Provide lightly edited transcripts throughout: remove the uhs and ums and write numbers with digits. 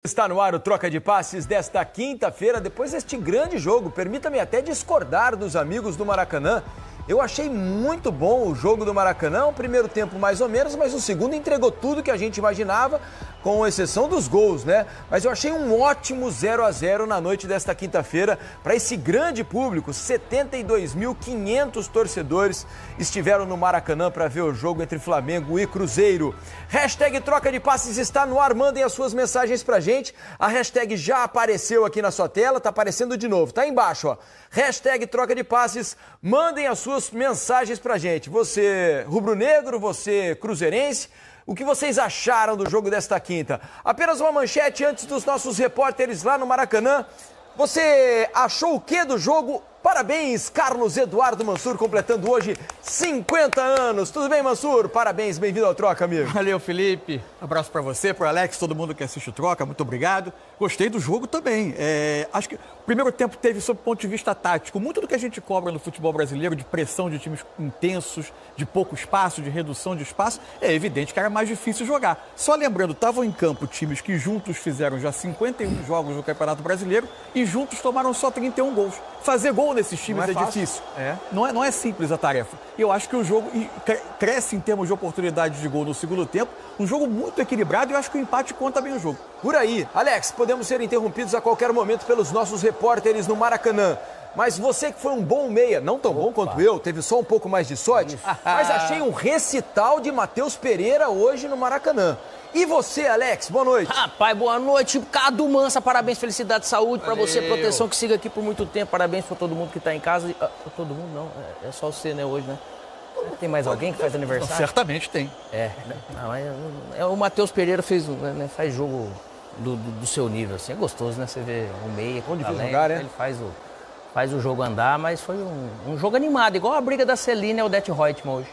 Está no ar o Troca de Passes desta quinta-feira, depois deste grande jogo. Permita-me até discordar dos amigos do Maracanã. Eu achei muito bom o jogo do Maracanã, o primeiro tempo mais ou menos, mas o segundo entregou tudo que a gente imaginava, com exceção dos gols, né? Mas eu achei um ótimo 0 a 0 na noite desta quinta-feira para esse grande público. 72.500 torcedores estiveram no Maracanã para ver o jogo entre Flamengo e Cruzeiro. Hashtag Troca de Passes está no ar, mandem as suas mensagens pra gente. A hashtag já apareceu aqui na sua tela, tá aparecendo de novo, tá aí embaixo, ó. Hashtag Troca de Passes, mandem as suas mensagens pra gente. Você rubro-negro, você cruzeirense, o que vocês acharam do jogo desta quinta? Apenas uma manchete antes dos nossos repórteres lá no Maracanã. Você achou o que do jogo? Parabéns, Carlos Eduardo Mansur, completando hoje 50 anos. Tudo bem, Mansur? Parabéns, bem-vindo ao Troca, amigo. Valeu, Felipe. Abraço pra você, pro Alex, todo mundo que assiste o Troca, muito obrigado. Gostei do jogo também. Acho que o primeiro tempo teve, sob o ponto de vista tático, muito do que a gente cobra no futebol brasileiro, de pressão de times intensos, de pouco espaço, de redução de espaço. É evidente que era mais difícil jogar. Só lembrando, estavam em campo times que juntos fizeram já 51 jogos no Campeonato Brasileiro e juntos tomaram só 31 gols. Fazer gol nesses times é difícil. Não é simples a tarefa. E eu acho que o jogo cresce em termos de oportunidades de gol no segundo tempo. Um jogo muito equilibrado e eu acho que o empate conta bem o jogo. Por aí. Alex, podemos ser interrompidos a qualquer momento pelos nossos repórteres no Maracanã. Mas você que foi um bom meia, não tão bom quanto eu, teve só um pouco mais de sorte, mas achei um recital de Matheus Pereira hoje no Maracanã. E você, Alex, boa noite. Rapaz, boa noite. Cadu Mansa, parabéns, felicidade, saúde pra você, proteção, que siga aqui por muito tempo. Parabéns pra todo mundo que tá em casa. Todo mundo não, é só você, né, hoje, né? Tem mais alguém que faz aniversário? Certamente tem. O Matheus Pereira faz jogo do seu nível, assim. É gostoso, né? Você vê o meia, com talento, jogar, né? Ele faz o jogo andar, mas foi um jogo animado, igual a briga da Celina e o Odete Reutemann hoje.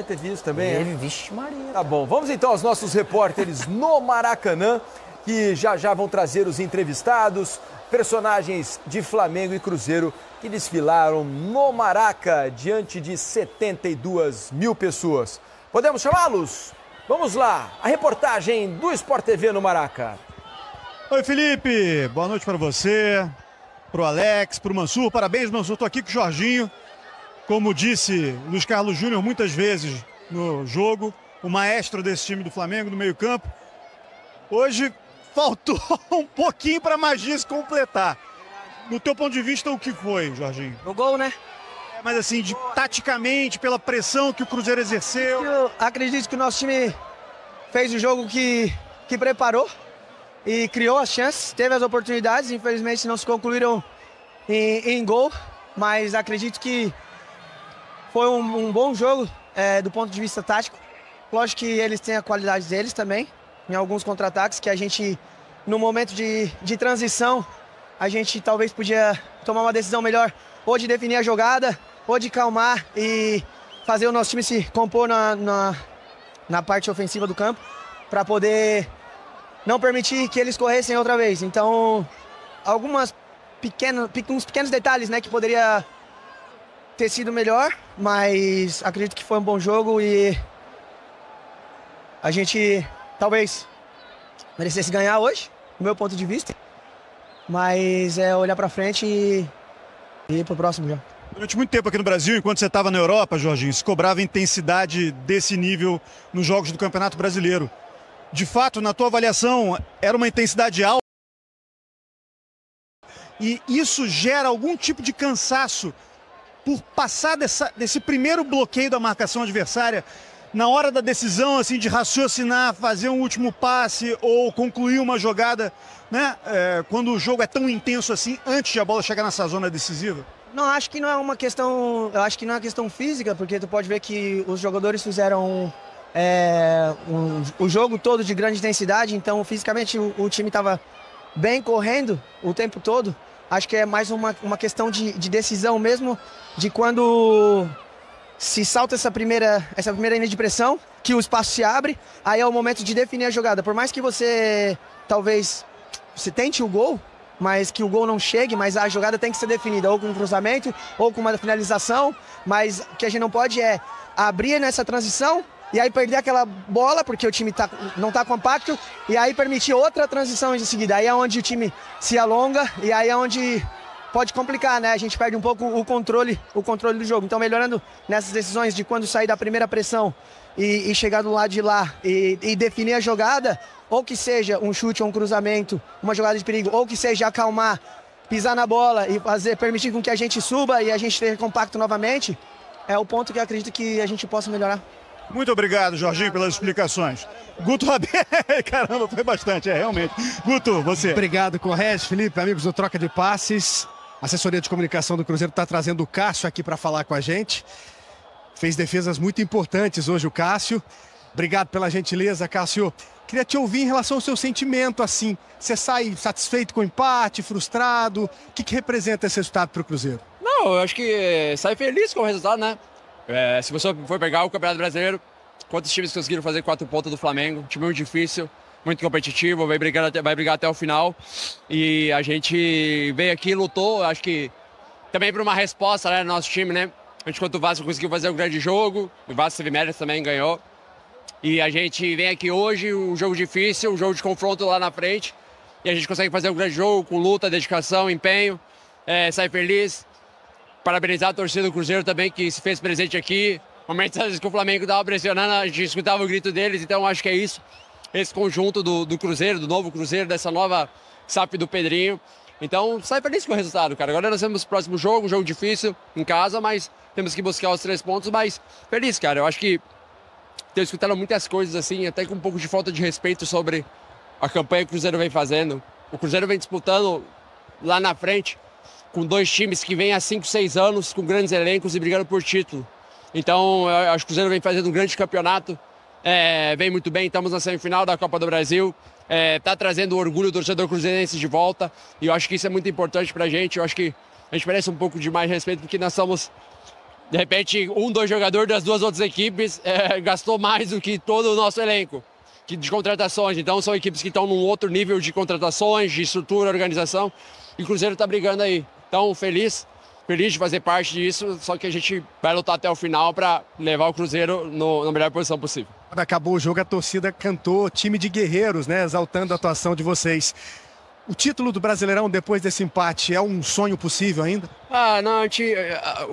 Teve isso também? Vixe Maria. Tá bom, vamos então aos nossos repórteres no Maracanã, que já vão trazer os entrevistados, personagens de Flamengo e Cruzeiro que desfilaram no Maraca diante de 72 mil pessoas. Podemos chamá-los? Vamos lá, a reportagem do Sport TV no Maraca. Oi, Felipe, boa noite para você, pro Alex, pro Mansur. Parabéns, Mansur, tô aqui com o Jorginho. Como disse Luiz Carlos Júnior muitas vezes no jogo, o maestro desse time do Flamengo no meio-campo. Hoje faltou um pouquinho para a magia se completar. No teu ponto de vista, o que foi, Jorginho? O gol, né? Mas assim, taticamente, pela pressão que o Cruzeiro exerceu. Eu acredito que o nosso time fez o jogo que preparou e criou as chances, teve as oportunidades, infelizmente não se concluíram em gol, mas acredito que foi um bom jogo do ponto de vista tático. Lógico que eles têm a qualidade deles também, em alguns contra-ataques, que a gente, no momento de transição, a gente talvez podia tomar uma decisão melhor, ou de definir a jogada, ou de calmar e fazer o nosso time se compor na parte ofensiva do campo, para poder não permitir que eles corressem outra vez. Então, uns pequenos detalhes, né, que poderia ter sido melhor, mas acredito que foi um bom jogo e a gente talvez merecesse ganhar hoje, do meu ponto de vista, mas é olhar pra frente e ir pro próximo jogo. Durante muito tempo aqui no Brasil, enquanto você estava na Europa, Jorginho, se cobrava intensidade desse nível nos jogos do Campeonato Brasileiro. De fato, na tua avaliação, era uma intensidade alta e isso gera algum tipo de cansaço por passar desse primeiro bloqueio da marcação adversária, na hora da decisão, assim, de raciocinar, fazer um último passe ou concluir uma jogada, né? Quando o jogo é tão intenso assim, antes de a bola chegar nessa zona decisiva? Não, acho que não é uma questão. Eu acho que não é uma questão física, porque tu pode ver que os jogadores fizeram o jogo todo de grande intensidade, então fisicamente o time estava bem correndo o tempo todo. Acho que é mais uma questão de decisão mesmo, de quando se salta essa primeira linha de pressão, que o espaço se abre, aí é o momento de definir a jogada. Por mais que você tente o gol, mas que o gol não chegue, mas a jogada tem que ser definida, ou com um cruzamento, ou com uma finalização, mas o que a gente não pode é abrir nessa transição e aí perder aquela bola, porque o time não tá compacto, e aí permitir outra transição em seguida. Aí é onde o time se alonga, e aí é onde pode complicar, né? A gente perde um pouco o controle do jogo. Então, melhorando nessas decisões de quando sair da primeira pressão e chegar do lado de lá e definir a jogada, ou que seja um chute ou um cruzamento, uma jogada de perigo, ou que seja acalmar, pisar na bola e permitir com que a gente suba e a gente esteja compacto novamente, é o ponto que eu acredito que a gente possa melhorar. Muito obrigado, Jorginho, pelas explicações. Guto Rabelo, caramba, foi bastante, realmente. Guto, você. Obrigado, Corrêa, Felipe, amigos do Troca de Passes. A assessoria de comunicação do Cruzeiro está trazendo o Cássio aqui para falar com a gente. Fez defesas muito importantes hoje o Cássio. Obrigado pela gentileza, Cássio. Queria te ouvir em relação ao seu sentimento, assim. Você sai satisfeito com o empate, frustrado? O que representa esse resultado para o Cruzeiro? Não, eu acho que sai feliz com o resultado, né? Se você for pegar o Campeonato Brasileiro, quantos times conseguiram fazer 4 pontos do Flamengo? Um time muito difícil, muito competitivo, vai brigar até o final. E a gente veio aqui, lutou, acho que também por uma resposta, né, no nosso time, né? A gente, contra o Vasco, conseguiu fazer um grande jogo, o Vasco teve méritos também, ganhou. E a gente vem aqui hoje, um jogo difícil, um jogo de confronto lá na frente. E a gente consegue fazer um grande jogo com luta, dedicação, empenho, sai feliz. Parabenizar a torcida do Cruzeiro também, que se fez presente aqui. Momentos às vezes que o Flamengo estava pressionando, a gente escutava o grito deles, então acho que é isso. Esse conjunto do Cruzeiro, do novo Cruzeiro, dessa nova SAF do Pedrinho. Então, sai feliz com o resultado, cara. Agora nós temos o próximo jogo, um jogo difícil em casa, mas temos que buscar os 3 pontos, mas feliz, cara. Eu acho que tenho escutado muitas coisas assim, até com um pouco de falta de respeito sobre a campanha que o Cruzeiro vem fazendo. O Cruzeiro vem disputando lá na frente com 2 times que vêm há 5, 6 anos, com grandes elencos e brigando por título. Então, eu acho que o Cruzeiro vem fazendo um grande campeonato, vem muito bem, estamos na semifinal da Copa do Brasil, está trazendo o orgulho do torcedor cruzeirense de volta, e eu acho que isso é muito importante pra gente. Eu acho que a gente merece um pouco de mais respeito, porque nós somos, de repente, 2 jogadores das 2 outras equipes, gastou mais do que todo o nosso elenco de contratações. Então, são equipes que estão num outro nível de contratações, de estrutura, organização, e o Cruzeiro está brigando aí. Então, feliz de fazer parte disso, só que a gente vai lutar até o final para levar o Cruzeiro na melhor posição possível. Quando acabou o jogo, a torcida cantou time de guerreiros, né, exaltando a atuação de vocês. O título do Brasileirão, depois desse empate, é um sonho possível ainda? Não,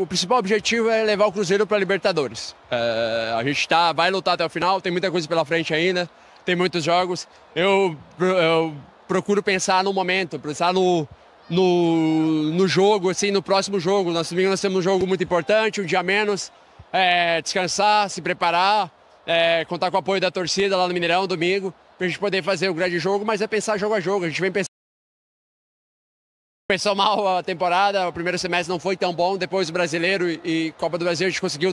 o principal objetivo é levar o Cruzeiro para a Libertadores. A gente vai lutar até o final, tem muita coisa pela frente ainda, tem muitos jogos. Eu procuro pensar no momento, pensar no jogo, assim, no próximo jogo. Nós temos um jogo muito importante, um dia menos, descansar, se preparar, contar com o apoio da torcida lá no Mineirão, domingo, pra gente poder fazer o grande jogo, mas é pensar jogo a jogo. A gente vem pensando. Começou mal a temporada, o primeiro semestre não foi tão bom, depois o Brasileiro e Copa do Brasil a gente conseguiu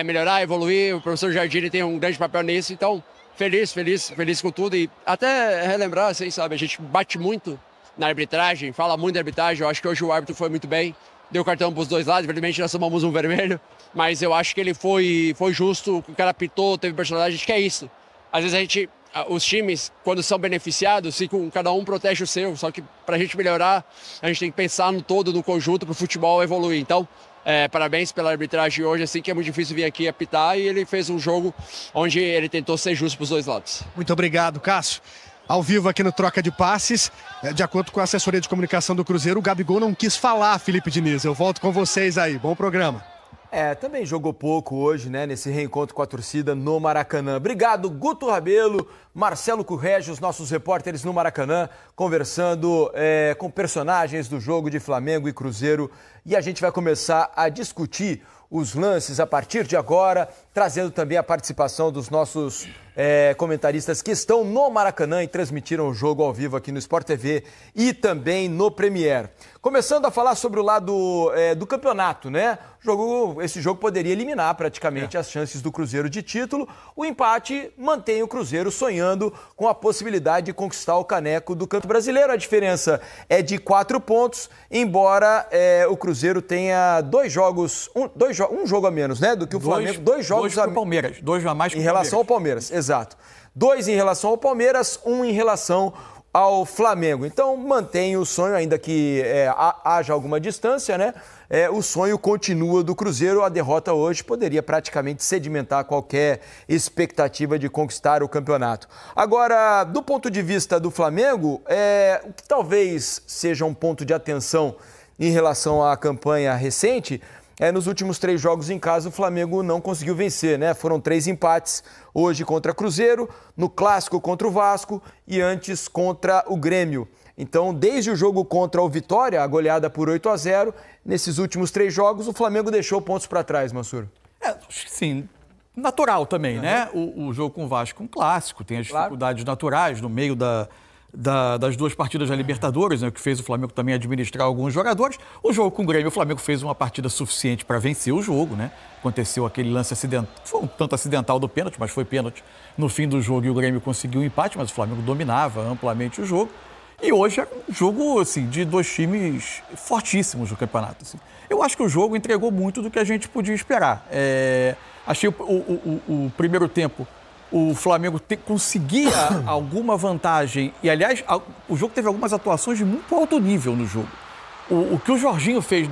melhorar, evoluir. O professor Jardine tem um grande papel nisso, então feliz com tudo. E até relembrar, assim, sabe, a gente bate muito na arbitragem, fala muito da arbitragem. Eu acho que hoje o árbitro foi muito bem, deu cartão para os 2 lados, infelizmente nós tomamos um vermelho, mas eu acho que ele foi justo, o cara apitou, teve personalidade, acho que é isso. Às vezes os times, quando são beneficiados, cada um protege o seu, só que para a gente melhorar, a gente tem que pensar no todo, no conjunto, para o futebol evoluir. Então, parabéns pela arbitragem hoje, assim, que é muito difícil vir aqui apitar, e ele fez um jogo onde ele tentou ser justo para os 2 lados. Muito obrigado, Cássio. Ao vivo aqui no Troca de Passes, de acordo com a assessoria de comunicação do Cruzeiro, o Gabigol não quis falar, Felipe Diniz. Eu volto com vocês aí. Bom programa. Também jogou pouco hoje, né, nesse reencontro com a torcida no Maracanã. Obrigado, Guto Rabelo, Marcelo Corrêa, os nossos repórteres no Maracanã, conversando com personagens do jogo de Flamengo e Cruzeiro. E a gente vai começar a discutir os lances a partir de agora, trazendo também a participação dos nossos comentaristas que estão no Maracanã e transmitiram o jogo ao vivo aqui no Sport TV e também no Premier. Começando a falar sobre o lado do campeonato, né? Esse jogo poderia eliminar praticamente as chances do Cruzeiro de título. O empate mantém o Cruzeiro sonhando com a possibilidade de conquistar o caneco do Campeonato Brasileiro. A diferença é de 4 pontos, embora o Cruzeiro tenha um jogo a menos, né, do que o Flamengo. 2 jogos a Palmeiras, 2 a mais que em relação ao Palmeiras, exato. 2 em relação ao Palmeiras, 1 em relação ao Flamengo. Então mantém o sonho, ainda que haja alguma distância, né? O sonho continua do Cruzeiro. A derrota hoje poderia praticamente sedimentar qualquer expectativa de conquistar o campeonato. Agora, do ponto de vista do Flamengo, o que talvez seja um ponto de atenção em relação à campanha recente nos últimos 3 jogos em casa, o Flamengo não conseguiu vencer, né? Foram 3 empates hoje contra Cruzeiro, no Clássico contra o Vasco e antes contra o Grêmio. Então, desde o jogo contra o Vitória, a goleada por 8-0, nesses últimos 3 jogos, o Flamengo deixou pontos para trás, Mansur. Sim, natural também, né? O jogo com o Vasco é um clássico, tem as dificuldades naturais no meio das 2 partidas da Libertadores, né, que fez o Flamengo também administrar alguns jogadores. O jogo com o Grêmio, o Flamengo fez uma partida suficiente para vencer o jogo, né? Aconteceu aquele lance acidental, foi um tanto acidental do pênalti, mas foi pênalti no fim do jogo e o Grêmio conseguiu um empate, mas o Flamengo dominava amplamente o jogo. E hoje é um jogo, assim, de 2 times fortíssimos no campeonato. Assim. Eu acho que o jogo entregou muito do que a gente podia esperar. Achei o primeiro tempo o Flamengo conseguia alguma vantagem. E, aliás, o jogo teve algumas atuações de muito alto nível no jogo. O que o Jorginho fez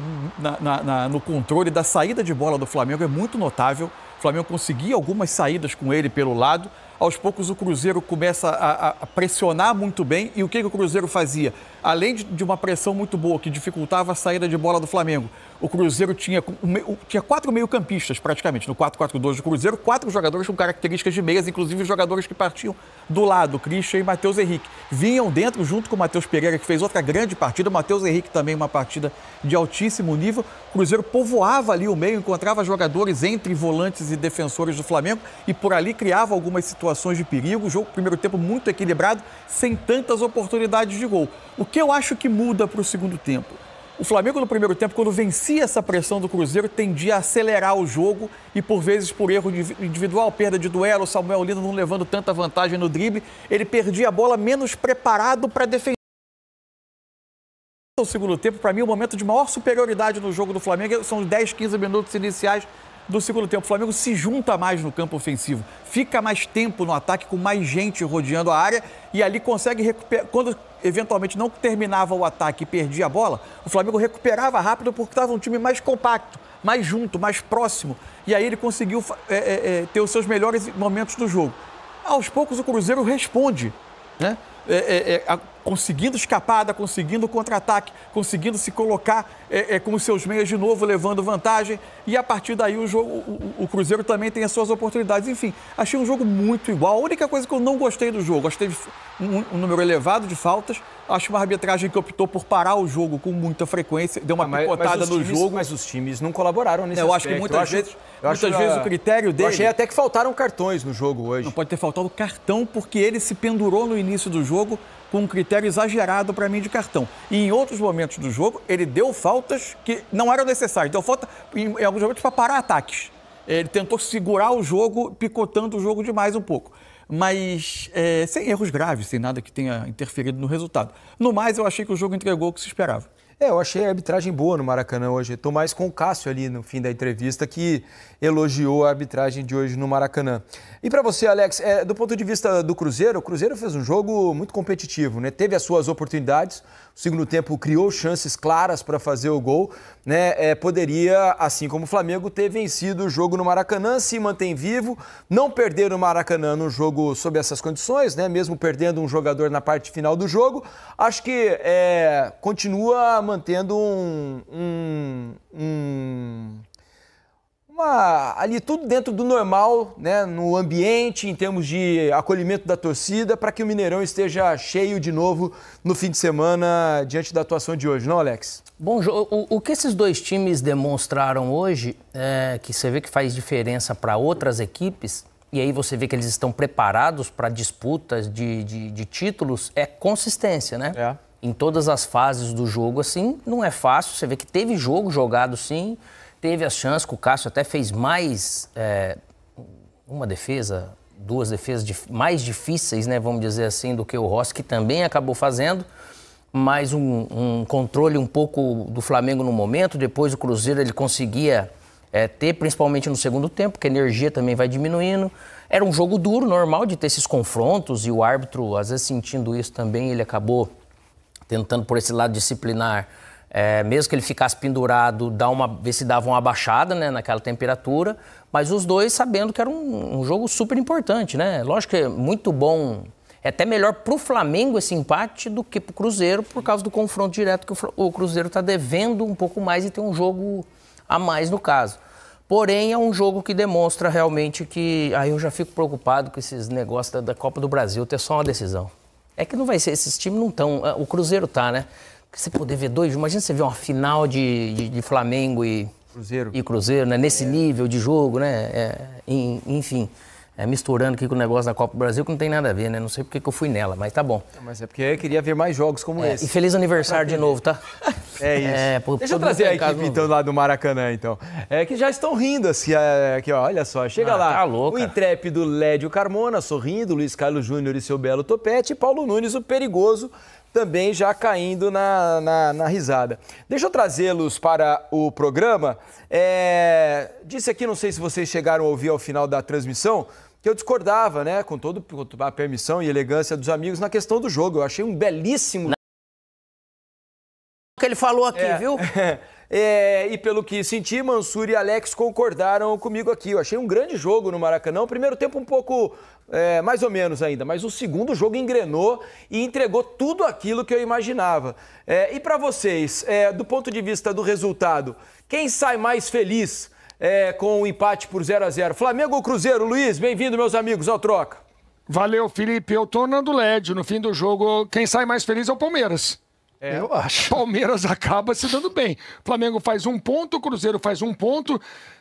no controle da saída de bola do Flamengo é muito notável. O Flamengo conseguia algumas saídas com ele pelo lado. Aos poucos o Cruzeiro começa a pressionar muito bem. E o que o Cruzeiro fazia? Além de uma pressão muito boa que dificultava a saída de bola do Flamengo, o Cruzeiro tinha 4 meio-campistas praticamente. No 4-4-2 do Cruzeiro, 4 jogadores com características de meias, inclusive jogadores que partiam do lado, Christian e Matheus Henrique. Vinham dentro junto com o Matheus Pereira, que fez outra grande partida. O Matheus Henrique também uma partida de altíssimo nível. O Cruzeiro povoava ali o meio, encontrava jogadores entre volantes e defensores do Flamengo e por ali criava algumas situações de perigo. O jogo, primeiro tempo, muito equilibrado, sem tantas oportunidades de gol. O que eu acho que muda para o segundo tempo? O Flamengo, no primeiro tempo, quando vencia essa pressão do Cruzeiro, tendia a acelerar o jogo e, por vezes, por erro individual, perda de duelo, o Samuel Lino não levando tanta vantagem no drible, ele perdia a bola menos preparado para defender. O segundo tempo, para mim, o momento de maior superioridade no jogo do Flamengo são os 10, 15 minutos iniciais do segundo tempo. O Flamengo se junta mais no campo ofensivo, fica mais tempo no ataque, com mais gente rodeando a área e ali consegue recuperar. Quando eventualmente não terminava o ataque e perdia a bola, o Flamengo recuperava rápido porque estava um time mais compacto, mais junto, mais próximo. E aí ele conseguiu ter os seus melhores momentos do jogo. Aos poucos o Cruzeiro responde, né? Conseguindo escapada, conseguindo contra-ataque, conseguindo se colocar com os seus meias de novo, levando vantagem. E a partir daí o Cruzeiro também tem as suas oportunidades. Enfim, achei um jogo muito igual. A única coisa que eu não gostei do jogo, acho que teve um número elevado de faltas. Acho uma arbitragem que optou por parar o jogo com muita frequência, deu uma picotada no jogo. Mas os times não colaboraram nesse aspecto. Acho que muitas vezes o critério dele... Eu achei até que faltaram cartões no jogo hoje. Não pode ter faltado cartão porque ele se pendurou no início do jogo com um critério exagerado para mim de cartão. E em outros momentos do jogo, ele deu faltas que não eram necessárias. Deu falta em alguns momentos para parar ataques. Ele tentou segurar o jogo, picotando o jogo demais um pouco. Mas sem erros graves, sem nada que tenha interferido no resultado. No mais, eu achei que o jogo entregou o que se esperava. Eu achei a arbitragem boa no Maracanã hoje. Estou mais com o Cássio ali no fim da entrevista, que elogiou a arbitragem de hoje no Maracanã. E para você, Alex, do ponto de vista do Cruzeiro, o Cruzeiro fez um jogo muito competitivo, né? Teve as suas oportunidades, o segundo tempo criou chances claras para fazer o gol, né? Poderia, assim como o Flamengo, ter vencido o jogo no Maracanã, se mantém vivo, não perder o Maracanã no jogo sob essas condições, né? Mesmo perdendo um jogador na parte final do jogo, acho que continua mantendo ali tudo dentro do normal, né, no ambiente, em termos de acolhimento da torcida, para que o Mineirão esteja cheio de novo no fim de semana, diante da atuação de hoje, não, Alex? Bom, o que esses 2 times demonstraram hoje, que você vê que faz diferença para outras equipes, e aí você vê que eles estão preparados para disputas de títulos, é consistência, né? Em todas as fases do jogo, assim, não é fácil. Você vê que teve jogo jogado, sim, teve as chances, que o Cássio até fez mais uma defesa, 2 defesas mais difíceis, né, vamos dizer assim, do que o Rossi, que também acabou fazendo, mas um controle um pouco do Flamengo no momento. Depois o Cruzeiro ele conseguia ter, principalmente no segundo tempo, porque a energia também vai diminuindo. Era um jogo duro, normal de ter esses confrontos, e o árbitro, às vezes sentindo isso também, ele acabou tentando por esse lado disciplinar, mesmo que ele ficasse pendurado, ver se dava uma abaixada, né, naquela temperatura, mas os dois sabendo que era um jogo super importante, né? Lógico que é muito bom, é até melhor pro Flamengo esse empate do que pro Cruzeiro, por causa do confronto direto que o Cruzeiro está devendo um pouco mais e tem um jogo a mais no caso. Porém, é um jogo que demonstra realmente que... Aí eu já fico preocupado com esses negócios da Copa do Brasil, ter só uma decisão. É que não vai ser, esses times não estão... O Cruzeiro tá, né? Você poder ver imagina você ver uma final de Flamengo e Cruzeiro, né? Nesse nível de jogo, né? Enfim, misturando aqui com o negócio da Copa do Brasil, que não tem nada a ver, né? Não sei porque que eu fui nela, mas tá bom. Mas é porque eu queria ver mais jogos como esse. E feliz aniversário de novo, tá? É isso. Deixa eu trazer a equipe, então, lá do Maracanã, então. Que já estão rindo, assim, aqui, ó, olha só. Chega lá, tá louco, o intrépido Lédio Carmona, sorrindo, Luiz Carlos Júnior e seu belo topete, e Paulo Nunes, o perigoso, também já caindo na risada. Deixa eu trazê-los para o programa. Disse aqui, não sei se vocês chegaram a ouvir ao final da transmissão, que eu discordava, né, com toda a permissão e elegância dos amigos na questão do jogo. Eu achei um belíssimo... que ele falou aqui, viu? E pelo que senti, Mansur e Alex concordaram comigo aqui. Eu achei um grande jogo no Maracanã. O primeiro tempo um pouco, mais ou menos ainda, mas o segundo jogo engrenou e entregou tudo aquilo que eu imaginava. E para vocês, do ponto de vista do resultado, quem sai mais feliz com o empate por 0-0? Flamengo ou Cruzeiro? Luiz, bem-vindo, meus amigos, ao Troca. Valeu, Felipe. Eu tô no LED. No fim do jogo, quem sai mais feliz é o Palmeiras. Eu acho. Palmeiras acaba se dando bem. Flamengo faz 1 ponto, o Cruzeiro faz 1 ponto.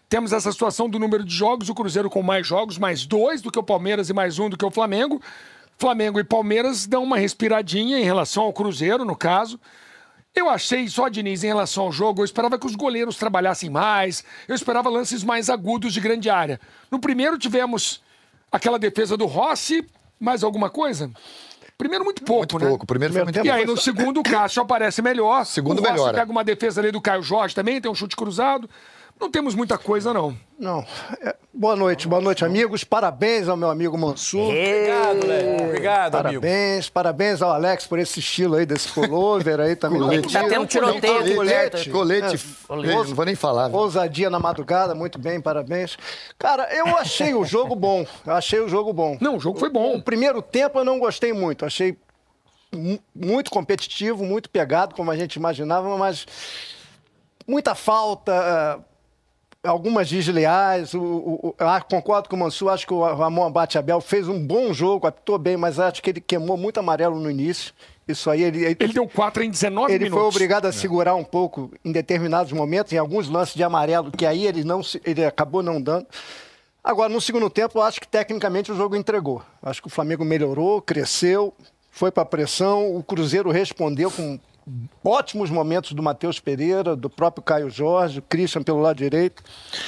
Temos essa situação do número de jogos, o Cruzeiro com mais jogos, mais 2 do que o Palmeiras e mais 1 do que o Flamengo. Flamengo e Palmeiras dão uma respiradinha em relação ao Cruzeiro, no caso. Eu achei, só, Diniz, em relação ao jogo, eu esperava que os goleiros trabalhassem mais, eu esperava lances mais agudos de grande área. No primeiro tivemos aquela defesa do Rossi, mais alguma coisa? Primeiro muito pouco, né? Pouco. Primeiro foi muito pouco. E aí no segundo o Cássio aparece melhor. Segundo melhor. melhora. Pega uma defesa ali do Caio Jorge também, tem um chute cruzado. Não temos muita coisa, não. Não. Boa noite, amigos. Parabéns ao meu amigo Mansur. Obrigado, Léo. Obrigado, amigo. Parabéns ao Alex por esse estilo aí, desse pullover aí também. Tá tendo tiroteio aqui. Colete. Não vou nem falar. Viu? Ousadia na madrugada, muito bem, parabéns. Cara, eu achei o jogo bom. Não, o jogo foi bom. O primeiro tempo eu não gostei muito. Achei muito competitivo, muito pegado, como a gente imaginava, mas muita falta... Algumas desleais, concordo com o Mansur, acho que o Ramon Abate-Abel fez um bom jogo, apitou bem, mas acho que ele queimou muito amarelo no início. Isso aí, ele deu 4 em 19 minutos. Ele foi obrigado a segurar um pouco em determinados momentos, em alguns lances de amarelo, que aí ele acabou não dando. Agora, no segundo tempo, eu acho que tecnicamente o jogo entregou. Acho que o Flamengo melhorou, cresceu, foi para a pressão, o Cruzeiro respondeu com ótimos momentos do Matheus Pereira, do próprio Caio Jorge, o Christian pelo lado direito.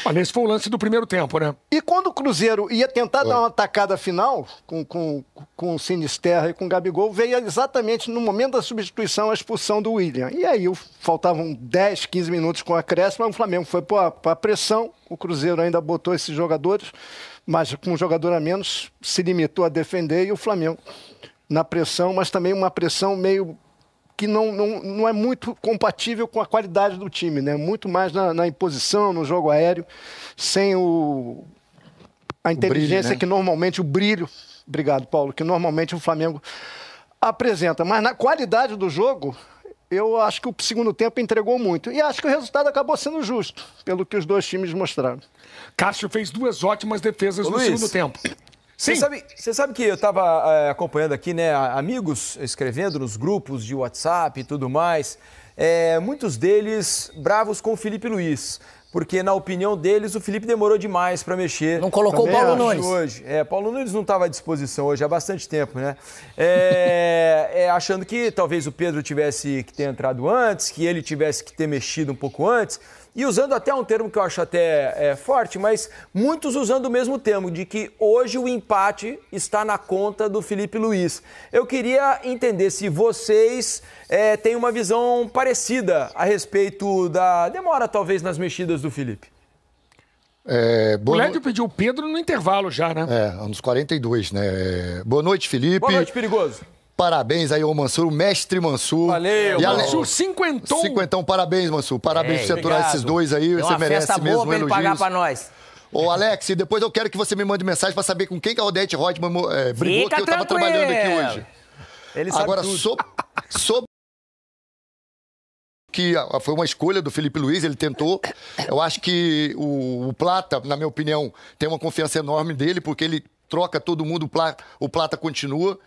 Olha, esse foi o lance do primeiro tempo, né? E quando o Cruzeiro ia tentar dar uma atacada final com o Sinisterra e com o Gabigol, veio exatamente no momento da substituição a expulsão do William. E aí faltavam 10, 15 minutos com a acréscimo, mas o Flamengo foi para a pressão, o Cruzeiro ainda botou esses jogadores, mas com um jogador a menos se limitou a defender, e o Flamengo na pressão, mas também uma pressão meio... que não é muito compatível com a qualidade do time, né? Muito mais na imposição, no jogo aéreo, sem a inteligência brilho, né? Que normalmente o brilho, obrigado, Paulo, que normalmente o Flamengo apresenta. Mas na qualidade do jogo, eu acho que o segundo tempo entregou muito. E acho que o resultado acabou sendo justo, pelo que os dois times mostraram. Cássio fez 2 ótimas defesas no segundo tempo. Sim. Você sabe que eu estava acompanhando aqui, né, amigos escrevendo nos grupos de WhatsApp e tudo mais, muitos deles bravos com o Felipe Luiz, porque na opinião deles o Felipe demorou demais para mexer. Não colocou o Paulo Nunes. Hoje. Paulo Nunes não estava à disposição hoje há bastante tempo, né? Achando que talvez o Pedro tivesse que ter entrado antes, que ele tivesse que ter mexido um pouco antes. E usando até um termo que eu acho até forte, mas muitos usando o mesmo termo, de que hoje o empate está na conta do Felipe Luiz. Eu queria entender se vocês têm uma visão parecida a respeito da demora, talvez, nas mexidas do Felipe. O Lédio pediu o Pedro no intervalo já, né? Anos 42, né? Boa noite, Felipe. Boa noite, perigoso. Parabéns aí ao Mansur, o mestre Mansur. Valeu, Mansur, cinquentão. Cinquentão, parabéns, Mansur. Parabéns por você aturar esses dois aí. Deu você merece festa mesmo boa pra ele elogios. pagar pra nós. Ô, Alex, depois eu quero que você me mande mensagem pra saber com quem que a Odete Rodman brigou, Fica que eu tava trabalhando aqui hoje. Ele sabe Agora, tudo. sobre que foi uma escolha do Felipe Luiz, ele tentou. Eu acho que o Plata, na minha opinião, tem uma confiança enorme dele, porque ele troca todo mundo, o Plata continua.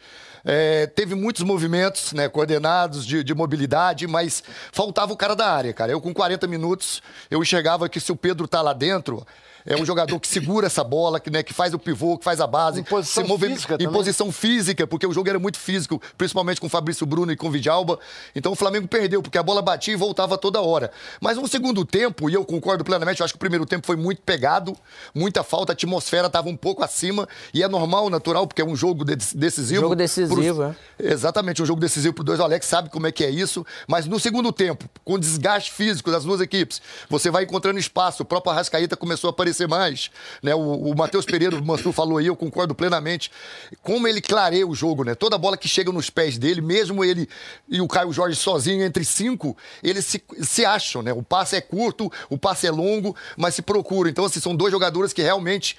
Teve muitos movimentos, né, coordenados de mobilidade, mas faltava o cara da área, cara. Eu, com 40 minutos, eu enxergava que se o Pedro tá lá dentro, é um jogador que segura essa bola, que faz o pivô, que faz a base. Em posição física em também. posição física, porque o jogo era muito físico, principalmente com o Fabrício Bruno e com o Vidalba. Então o Flamengo perdeu, porque a bola batia e voltava toda hora. Mas no segundo tempo, e eu concordo plenamente, eu acho que o primeiro tempo foi muito pegado, muita falta, a atmosfera estava um pouco acima, e é normal, natural, porque é um jogo decisivo. Jogo decisivo, Exatamente, um jogo decisivo para dois. O Alex sabe como é que é isso, mas no segundo tempo, com desgaste físico das duas equipes, você vai encontrando espaço, o próprio Arrascaeta começou a aparecer mais, né? O Matheus Pereira, o Mansur falou aí, eu concordo plenamente. Como ele clareia o jogo, né? Toda bola que chega nos pés dele, mesmo ele e o Caio Jorge sozinho entre 5, eles se acham, né? O passe é curto, o passe é longo, mas se procura. Então, assim, são dois jogadores que realmente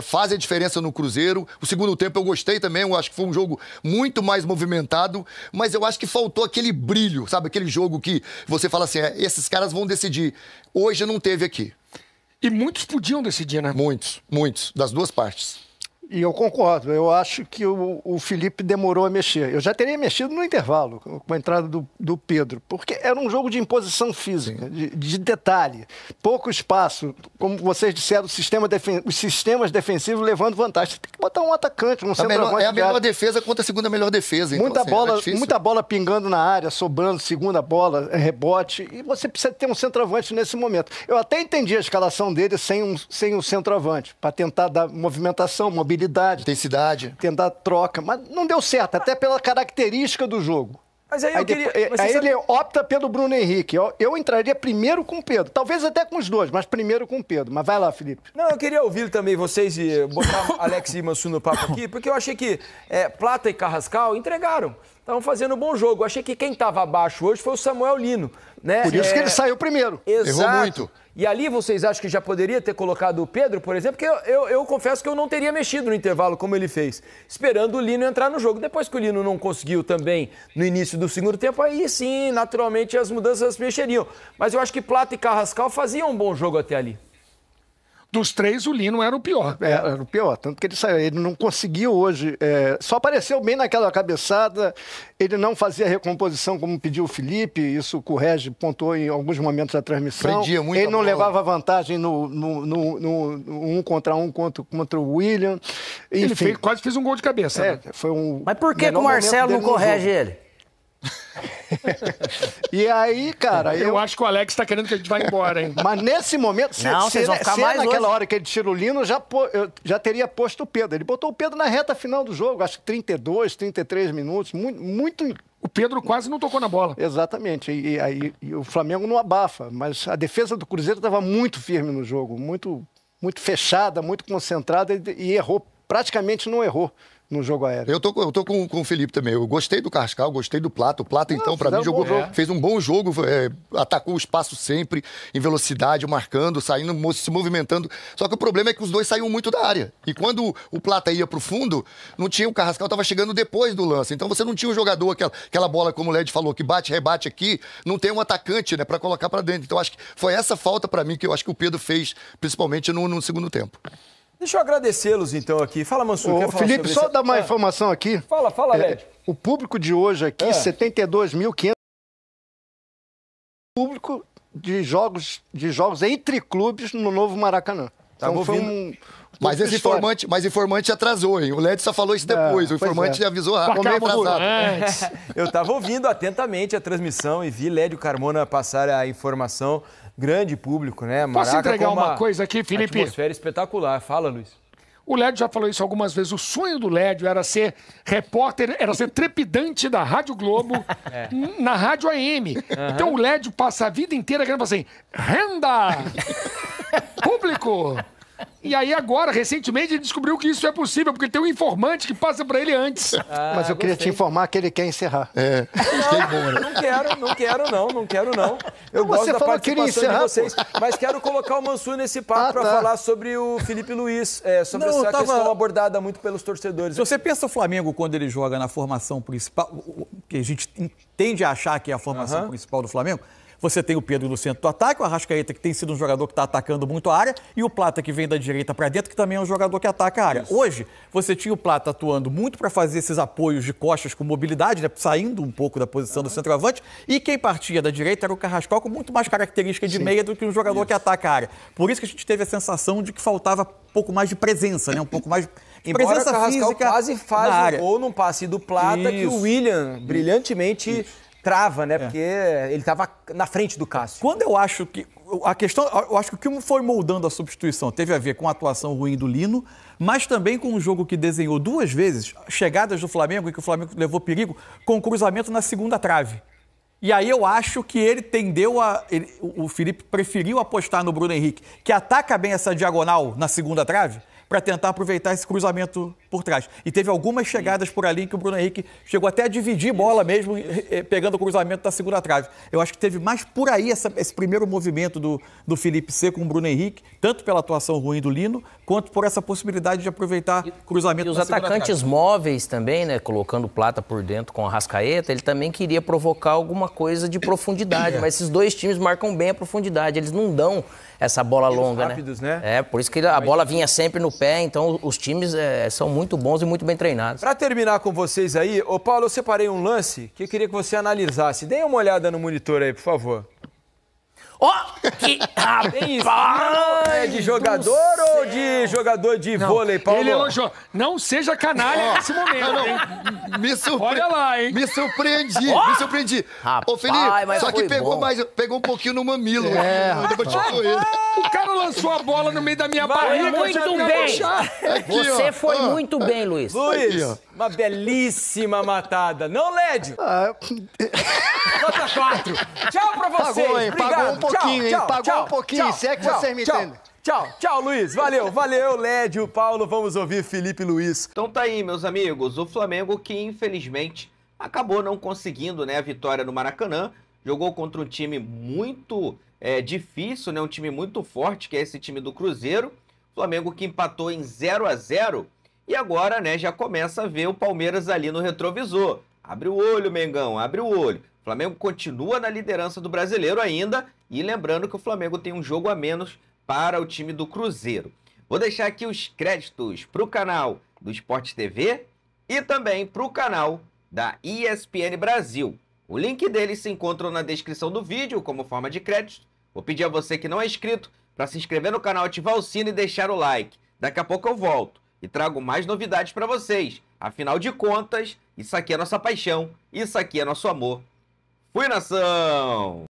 fazem a diferença no Cruzeiro. O segundo tempo eu gostei também, eu acho que foi um jogo muito mais movimentado, mas eu acho que faltou aquele brilho, sabe? Aquele jogo que você fala assim, esses caras vão decidir. Hoje não teve aqui. E muitos podiam decidir, né? Muitos, das duas partes. E eu concordo, eu acho que o Felipe demorou a mexer. Eu já teria mexido no intervalo, com a entrada do Pedro, porque era um jogo de imposição física, de detalhe, pouco espaço. Como vocês disseram, os sistemas defensivos levando vantagem. Você tem que botar um atacante, um centroavante. É a melhor defesa contra a segunda melhor defesa. Muita, então, assim, muita bola pingando na área, sobrando, segunda bola, rebote, e você precisa ter um centroavante nesse momento. Eu até entendi a escalação dele sem um centroavante, para tentar dar movimentação, mobilidade, intensidade, tentar troca, mas não deu certo, até pela característica do jogo. Mas aí ele opta pelo Bruno Henrique. Eu entraria primeiro com o Pedro, talvez até com os dois, mas primeiro com o Pedro. Mas vai lá, Felipe. Não, eu queria ouvir também vocês e botar Alex e Mansur no papo aqui, porque eu achei que Plata e Carrascal entregaram. Estavam fazendo um bom jogo. Eu achei que quem estava abaixo hoje foi o Samuel Lino, né? Por isso que ele saiu primeiro. Exato. Errou muito. E ali vocês acham que já poderia ter colocado o Pedro, por exemplo? Porque eu confesso que eu não teria mexido no intervalo como ele fez, esperando o Lino entrar no jogo. Depois que o Lino não conseguiu também no início do segundo tempo, aí sim, naturalmente, as mudanças mexeriam. Mas eu acho que Plata e Carrascal faziam um bom jogo até ali. Dos três, o Lino era o pior. Era o pior, tanto que ele saiu. Ele não conseguiu hoje, só apareceu bem naquela cabeçada, ele não fazia recomposição como pediu o Felipe, isso o Correge pontuou em alguns momentos da transmissão. Prendia muito ele não a bola. levava vantagem no 1 contra 1 contra o William. Enfim, Ele quase fez um gol de cabeça. Né? foi um. Mas por que o Marcelo não corrige ele? E aí, cara... Eu acho que o Alex tá querendo que a gente vá embora, hein? Mas nesse momento, vocês vão ficar mais naquela hoje. hora que ele tira o Lino, eu já teria posto o Pedro. Ele botou o Pedro na reta final do jogo, acho que 32, 33 minutos, muito... O Pedro quase não tocou na bola. Exatamente, e o Flamengo não abafa, mas a defesa do Cruzeiro estava muito firme no jogo, muito fechada, muito concentrada e errou, praticamente não errou no jogo aéreo. Eu tô com o Felipe também. Eu gostei do Carrascal, gostei do Plata. O Plata, então, pra mim, fez um bom jogo, atacou o espaço sempre, em velocidade, marcando, saindo, se movimentando. Só que o problema é que os dois saíam muito da área. E quando o Plata ia pro fundo, não tinha, o Carrascal tava chegando depois do lance. Então você não tinha um jogador, aquela bola, como o Led falou, que bate, rebate aqui, não tem um atacante, né, pra colocar pra dentro. Então acho que foi essa falta pra mim que eu acho que o Pedro fez, principalmente no segundo tempo. Deixa eu agradecê-los, então, aqui. Fala, Mansur. Quer falar Felipe, sobre só esse... dar uma informação aqui. Fala, Led. O público de hoje aqui, 72.500. Público de jogos entre clubes no novo Maracanã. Então foi Mas esse informante atrasou, hein? O Led só falou isso depois. O informante avisou rápido. Eu estava ouvindo atentamente a transmissão e vi Lédio Carmona passar a informação. Grande público, né? Posso entregar uma coisa aqui, Felipe? Atmosfera espetacular. Fala, Luiz. O Lédio já falou isso algumas vezes. O sonho do Lédio era ser repórter, era ser trepidante da Rádio Globo na Rádio AM. Então o Lédio passa a vida inteira querendo falar assim, renda! Público! E aí agora, recentemente, ele descobriu que isso é possível, porque tem um informante que passa pra ele antes. Mas eu queria te informar que ele quer encerrar. Não quero não. Eu gosto da participação de vocês, mas quero colocar o Mansur nesse papo para falar sobre o Felipe Luiz, sobre essa questão abordada muito pelos torcedores. Se você pensa o Flamengo quando ele joga na formação principal, que a gente tende a achar que é a formação principal do Flamengo, você tem o Pedro no centro do ataque, o Arrascaeta, que tem sido um jogador que está atacando muito a área, e o Plata, que vem da direita para dentro, que também é um jogador que ataca a área. Isso. Hoje, você tinha o Plata atuando muito para fazer esses apoios de costas com mobilidade, né, saindo um pouco da posição do centroavante, e quem partia da direita era o Carrascal, com muito mais característica de meia do que um jogador que ataca a área. Por isso que a gente teve a sensação de que faltava um pouco mais de presença, né, um pouco mais de presença o Carrascal física quase faz um gol num passe do Plata, que o William brilhantemente trava, né? Porque ele estava na frente do Cássio. Quando eu acho que a questão, eu acho que o que foi moldando a substituição teve a ver com a atuação ruim do Lino, mas também com um jogo que desenhou duas vezes chegadas do Flamengo e que o Flamengo levou perigo com o cruzamento na segunda trave. E aí eu acho que ele tendeu o Felipe preferiu apostar no Bruno Henrique, que ataca bem essa diagonal na segunda trave, para tentar aproveitar esse cruzamento por trás. E teve algumas chegadas por ali que o Bruno Henrique chegou até a dividir bola mesmo, pegando o cruzamento da segunda trave. Eu acho que teve mais por aí esse primeiro movimento do Felipe C com o Bruno Henrique, tanto pela atuação ruim do Lino, quanto por essa possibilidade de aproveitar cruzamento da segunda trave. E os atacantes móveis também, né, colocando o Plata por dentro com a Arrascaeta, ele também queria provocar alguma coisa de profundidade, mas esses dois times marcam bem a profundidade, eles não dão essa bola longa, rápidos, né? É, por isso que a bola vinha sempre no pé, então os times são muito bons e muito bem treinados. Para terminar com vocês aí, ô Paulo, eu separei um lance que eu queria que você analisasse. Dê uma olhada no monitor aí, por favor. Que é de jogador ou de jogador de vôlei, Paulo? Ele elogiou. Não seja canalha nesse momento, hein? Olha lá, hein? Me surpreendi. Rapaz, ô, Felipe, só que pegou um pouquinho no mamilo. O cara lançou a bola no meio da minha barriga. Muito bem. Você foi muito bem, Luiz. Luiz, uma belíssima matada. Não, Lédio? Nota 4. Tchau pra vocês. Pagou, hein? Obrigado. Pagou um pouquinho, hein? Pagou um pouquinho, tchau, se é que vocês me entendem. Tchau, Luiz. Valeu, Lédio, Paulo. Vamos ouvir Felipe Luiz. Então tá aí, meus amigos. O Flamengo que, infelizmente, acabou não conseguindo, né, a vitória no Maracanã. Jogou contra um time muito difícil, né? Um time muito forte, que é esse time do Cruzeiro. O Flamengo que empatou em 0-0. E agora, né, já começa a ver o Palmeiras ali no retrovisor. Abre o olho, Mengão, abre o olho. O Flamengo continua na liderança do Brasileiro ainda. E lembrando que o Flamengo tem um jogo a menos para o time do Cruzeiro. Vou deixar aqui os créditos para o canal do Sport TV e também para o canal da ESPN Brasil. O link deles se encontra na descrição do vídeo como forma de crédito. Vou pedir a você que não é inscrito para se inscrever no canal, ativar o sino e deixar o like. Daqui a pouco eu volto e trago mais novidades para vocês. Afinal de contas, isso aqui é nossa paixão, isso aqui é nosso amor. Fui, nação!